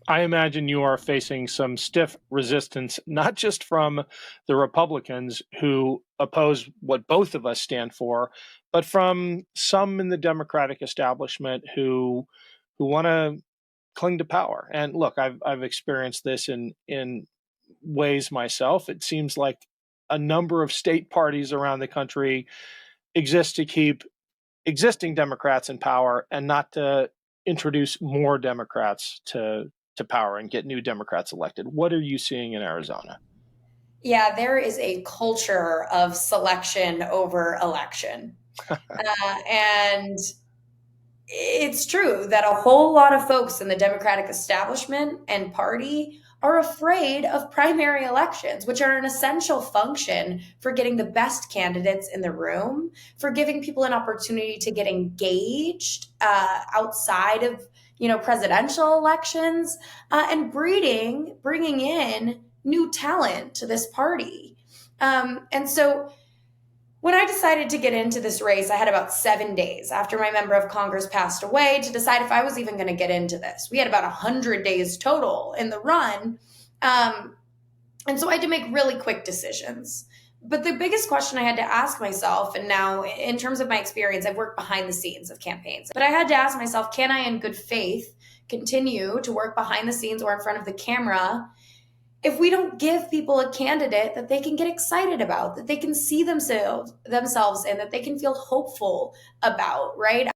I imagine you are facing some stiff resistance, not just from the Republicans who oppose what both of us stand for, but from some in the Democratic establishment who want to cling to power. And look, I've experienced this in ways myself. It seems like a number of state parties around the country exist to keep existing Democrats in power and not to introduce more Democrats to power and get new Democrats elected. What are you seeing in Arizona? Yeah, there is a culture of selection over election. And it's true that a whole lot of folks in the Democratic establishment and party are afraid of primary elections, which are an essential function for getting the best candidates in the room, for giving people an opportunity to get engaged outside of presidential elections, and bringing in new talent to this party. And so when I decided to get into this race, I had about 7 days after my member of Congress passed away to decide if I was even going to get into this. We had about 100 days total in the run. Um, and so I had to make really quick decisions. But the biggest question I had to ask myself, and now in terms of my experience, I've worked behind the scenes of campaigns, but I had to ask myself, can I, in good faith, continue to work behind the scenes or in front of the camera if we don't give people a candidate that they can get excited about, that they can see themselves in, that they can feel hopeful about, right?